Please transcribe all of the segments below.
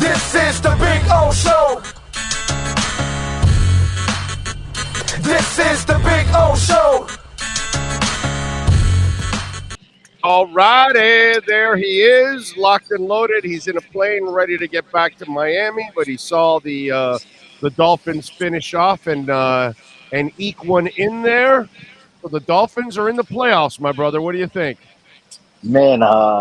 This is the Big O Show. This is the Big O Show. All righty, there he is, locked and loaded. He's in a plane ready to get back to Miami, but he saw the Dolphins finish off and eke one in there. So the Dolphins are in the playoffs, my brother. What do you think? Man,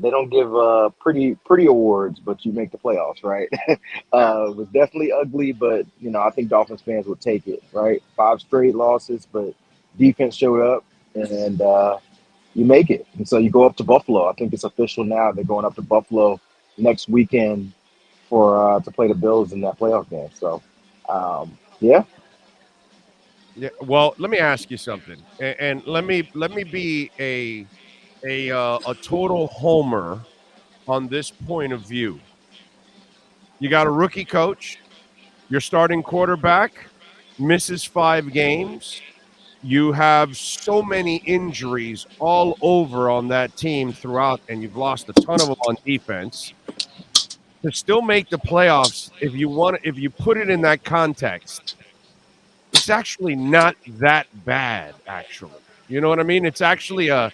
they don't give pretty awards, but you make the playoffs, right? It was definitely ugly, but I think Dolphins fans would take it, right? 5 straight losses, but defense showed up, and you make it. And so you go up to Buffalo. I think it's official now. They're going up to Buffalo next weekend for to play the Bills in that playoff game. So, yeah. Yeah. Well, let me ask you something, and let me be a total homer on this point of view. You got a rookie coach, your starting quarterback misses 5 games. You have so many injuries all over on that team throughout, and you've lost a ton of them on defense. To still make the playoffs, if you put it in that context, it's actually not that bad, actually. You know what I mean? It's actually a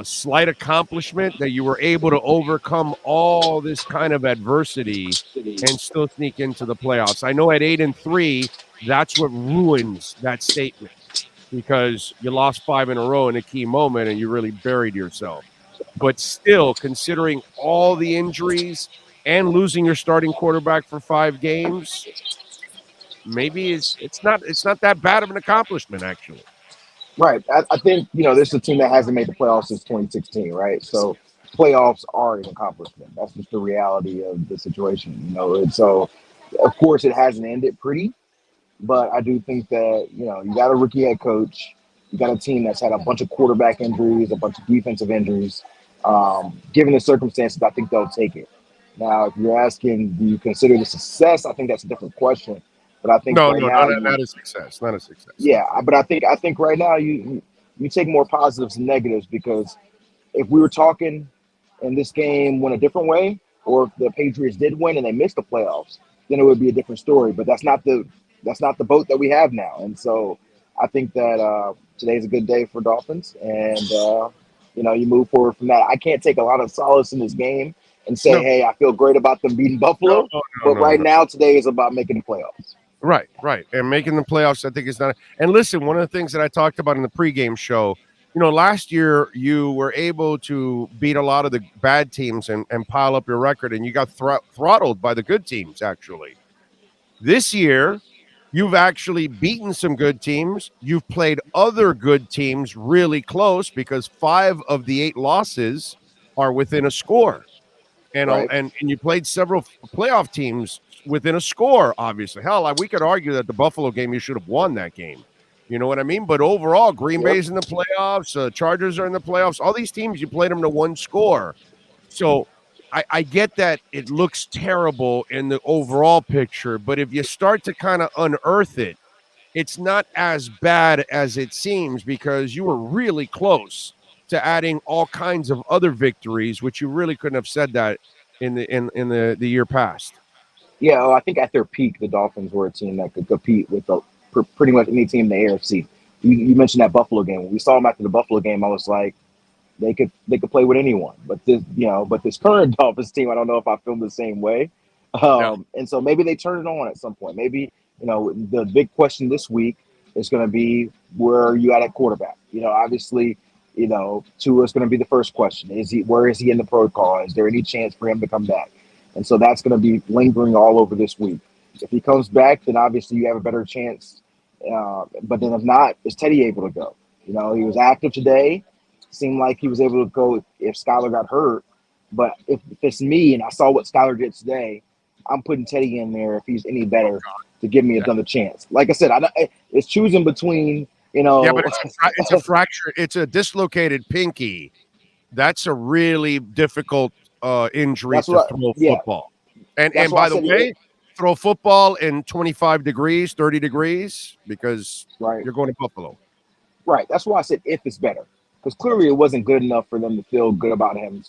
slight accomplishment that you were able to overcome all this kind of adversity and still sneak into the playoffs. I know at 8-3, that's what ruins that statement because you lost 5 in a row in a key moment and you really buried yourself. But still, considering all the injuries and losing your starting quarterback for 5 games, maybe it's not that bad of an accomplishment, actually. Right. I think, this is a team that hasn't made the playoffs since 2016, right? So playoffs are an accomplishment. That's just the reality of the situation, And so, of course, it hasn't ended pretty, but I do think that, you got a rookie head coach. You got a team that's had a bunch of quarterback injuries, a bunch of defensive injuries. Given the circumstances, I think they'll take it. Now, if you're asking, do you consider this a success? I think that's a different question. But I think not a success. Not a success. Yeah, but I think right now you take more positives than negatives because if we were talking and this game went a different way, or if the Patriots did win and they missed the playoffs, then it would be a different story. But that's not the boat that we have now, and so I think that today's a good day for Dolphins, and you move forward from that. I can't take a lot of solace in this game and say, hey, I feel great about them beating Buffalo, but right now today is about making the playoffs. Right. And making the playoffs, I think, is not. And listen, one of the things that I talked about in the pregame show, last year you were able to beat a lot of the bad teams and pile up your record, and you got throttled by the good teams, actually. This year, you've actually beaten some good teams. You've played other good teams really close because 5 of the 8 losses are within a score. And, right. and you played several playoff teams within a score, obviously. Hell, we could argue that the Buffalo game, you should have won that game. You know what I mean? But overall, Green Bay's in the playoffs. Chargers are in the playoffs. All these teams, you played them to 1 score. So I get that it looks terrible in the overall picture. But if you start to kind of unearth it, it's not as bad as it seems because you were really close to adding all kinds of other victories, which you really couldn't have said that in the year past. Yeah, well, I think at their peak, the Dolphins were a team that could compete with pretty much any team in the AFC. You mentioned that Buffalo game. When we saw them after the Buffalo game, I was like, they could play with anyone. But this current Dolphins team, I don't know if I feel the same way. And so maybe they turn it on at some point. Maybe the big question this week is going to be where are you at quarterback? Obviously. Tua is going to be the first question. Where is he in the protocol? Is there any chance for him to come back? And so that's going to be lingering all over this week. If he comes back, then obviously you have a better chance. But then if not, is Teddy able to go? He was active today. Seemed like he was able to go if Skylar got hurt. But if it's me and I saw what Skylar did today, I'm putting Teddy in there if he's any better to give me another chance. Like I said, it's choosing between – Yeah, but it's a fracture. It's a dislocated pinky. That's a really difficult injury to throw football. And by the way, throw football in 25 degrees, 30 degrees, because you're going to Buffalo. Right. That's why I said if it's better. Because clearly it wasn't good enough for them to feel good about him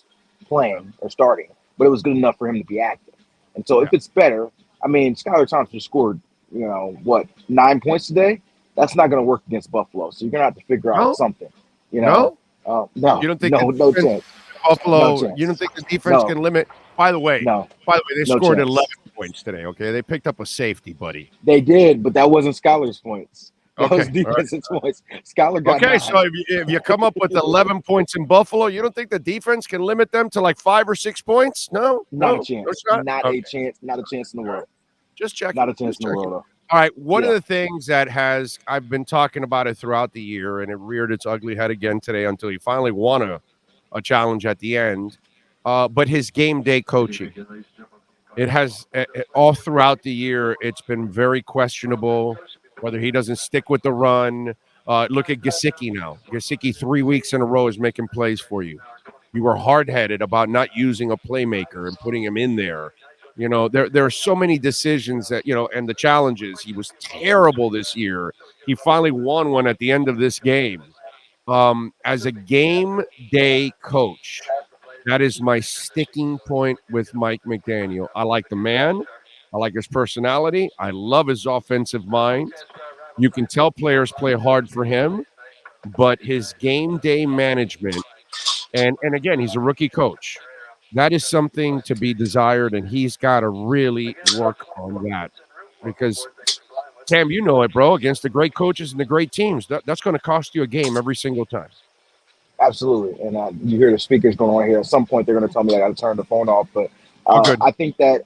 playing or starting, but it was good enough for him to be active. And so Yeah. if it's better, I mean, Skylar Thompson scored, 9 points today. That's not going to work against Buffalo. So you're going to have to figure out No, something. no. No, You don't think the no defense chance, no Buffalo? You don't chance. think the defense No, can limit? By the way, no, they no scored 11 chance. points today. Okay, they picked up a safety, buddy. They did, but that wasn't Skylar's points. That was Okay, all right. defensive points. Skylar got Okay, 9. so if you come up with 11 points in Buffalo, you don't think the defense can limit them to like 5 or 6 points? No, Not a no chance. shot. Not Okay, a chance. Not a chance in the all right. world. Just checking. Not a chance Just in the checking. world. All right, one of Yeah. the things that I've been talking about it throughout the year, and it reared its ugly head again today until he finally won a challenge at the end. But his game day coaching, it has all throughout the year. It's been very questionable whether he doesn't stick with the run. Look at Gesicki now. Gesicki 3 weeks in a row is making plays for you. You were hard-headed about not using a playmaker and putting him in there. There are so many decisions that, and the challenges. He was terrible this year. He finally won one at the end of this game. As a game day coach, that is my sticking point with Mike McDaniel. I like the man. I like his personality. I love his offensive mind. You can tell players play hard for him, but his game day management, and again, he's a rookie coach. That is something to be desired, and he's got to really work on that because, Cam, you know it, bro. Against the great coaches and the great teams, that's going to cost you a game every single time. Absolutely. And you hear the speakers going on here. At some point, they're going to tell me I got to turn the phone off. But All good. I think that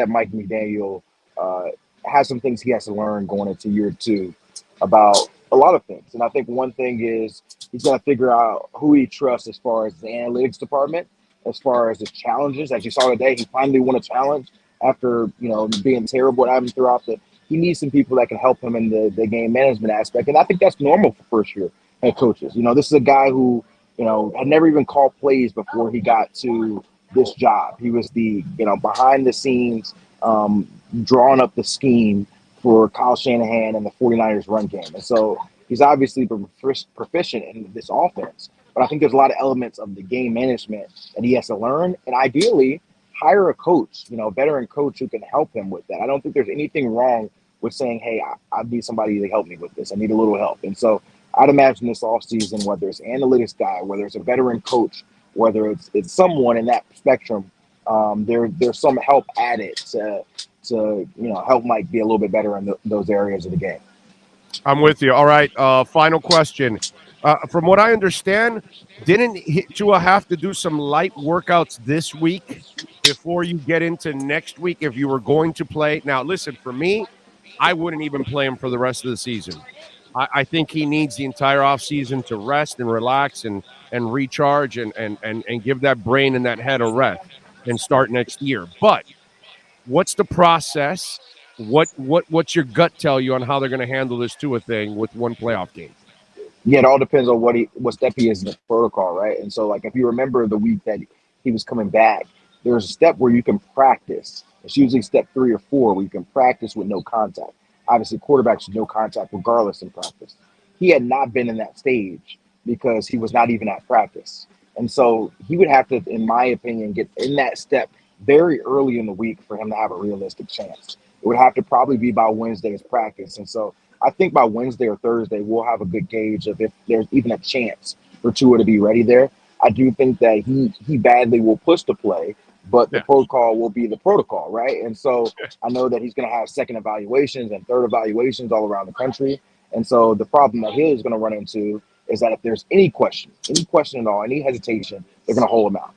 Mike McDaniel has some things he has to learn going into year 2 about a lot of things. And I think one thing is he's got to figure out who he trusts as far as the analytics department, as far as the challenges. As you saw today, he finally won a challenge after being terrible at having throughout the. He needs some people that can help him in the game management aspect, and I think that's normal for first year head coaches. This is a guy who had never even called plays before he got to this job. He was the behind the scenes drawing up the scheme for Kyle Shanahan and the 49ers run game. And so he's obviously proficient in this offense. But I think there's a lot of elements of the game management that he has to learn. And ideally, hire a coach, a veteran coach who can help him with that. I don't think there's anything wrong with saying, hey, I need somebody to help me with this. I need a little help. And so I'd imagine this offseason, whether it's analytics guy, whether it's a veteran coach, whether it's someone in that spectrum, there's some help added to help Mike be a little bit better in those areas of the game. I'm with you. All right. Final question. From what I understand, didn't Tua have to do some light workouts this week before you get into next week if you were going to play? Now, listen, for me, I wouldn't even play him for the rest of the season. I think he needs the entire offseason to rest and relax and recharge and give that brain and that head a rest and start next year. But what's the process? What's your gut tell you on how they're going to handle this Tua thing with one playoff game? Yeah, it all depends on what step he is in the protocol, right? And so, like, if you remember the week that he was coming back, there's a step where you can practice. It's usually step 3 or 4 where you can practice with no contact. Obviously, quarterbacks should no contact regardless in practice. He had not been in that stage because he was not even at practice. And so he would have to, in my opinion, get in that step very early in the week for him to have a realistic chance. It would have to probably be by Wednesday's practice. And so I think by Wednesday or Thursday, we'll have a good gauge of if there's even a chance for Tua to be ready there. I do think that he badly will push to play, but the protocol will be the protocol, right? And so I know that he's going to have second evaluations and third evaluations all around the country. And so the problem that he is going to run into is that if there's any question at all, any hesitation, they're going to hold him out.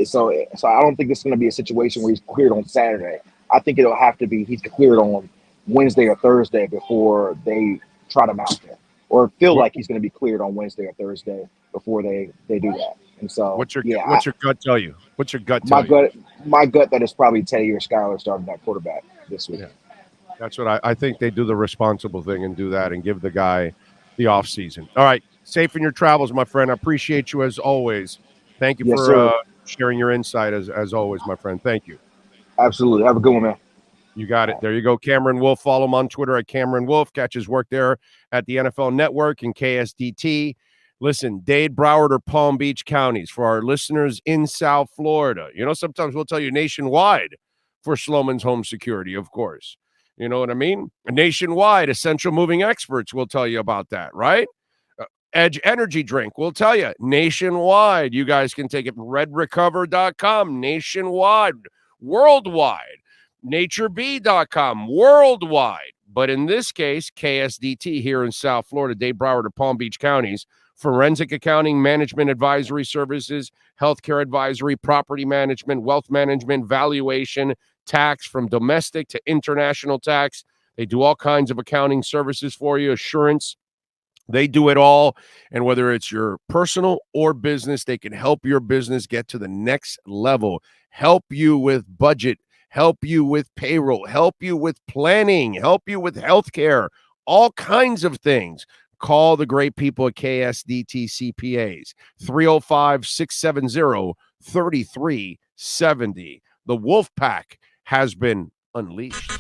So I don't think it's going to be a situation where he's cleared on Saturday. I think it'll have to be he's cleared on Wednesday or Thursday before they trot him out there, or feel like he's going to be cleared on Wednesday or Thursday before they do that. And so, what's your gut tell you? What's your gut my tell you? My gut that is probably Teddy or Skylar starting that quarterback this week. Yeah. That's what I think. They do the responsible thing and do that and give the guy the off season. All right, safe in your travels, my friend. I appreciate you as always. Thank you for sharing your insight as always, my friend. Thank you. Absolutely. Have a good one, man. You got it. There you go. Cameron Wolfe. Follow him on Twitter at Cameron Wolfe. Catch his work there at the NFL Network and KSDT. Listen, Dade, Broward, or Palm Beach counties for our listeners in South Florida. Sometimes we'll tell you nationwide, for Slomin's Home Security, of course. You know what I mean? Nationwide, Essential Moving Experts will tell you about that, right? Edge Energy Drink will tell you nationwide. You guys can take it redrecover.com, nationwide, worldwide, naturebee.com, worldwide. But in this case, KSDT here in South Florida, Dade, Broward, or Palm Beach counties, forensic accounting, management advisory services, healthcare advisory, property management, wealth management, valuation, tax from domestic to international tax. They do all kinds of accounting services for you, assurance. They do it all. And whether it's your personal or business, they can help your business get to the next level, help you with budget, help you with payroll, help you with planning, help you with healthcare, all kinds of things. Call the great people at KSDT CPAs, 305-670-3370. The Wolfe Pack has been unleashed.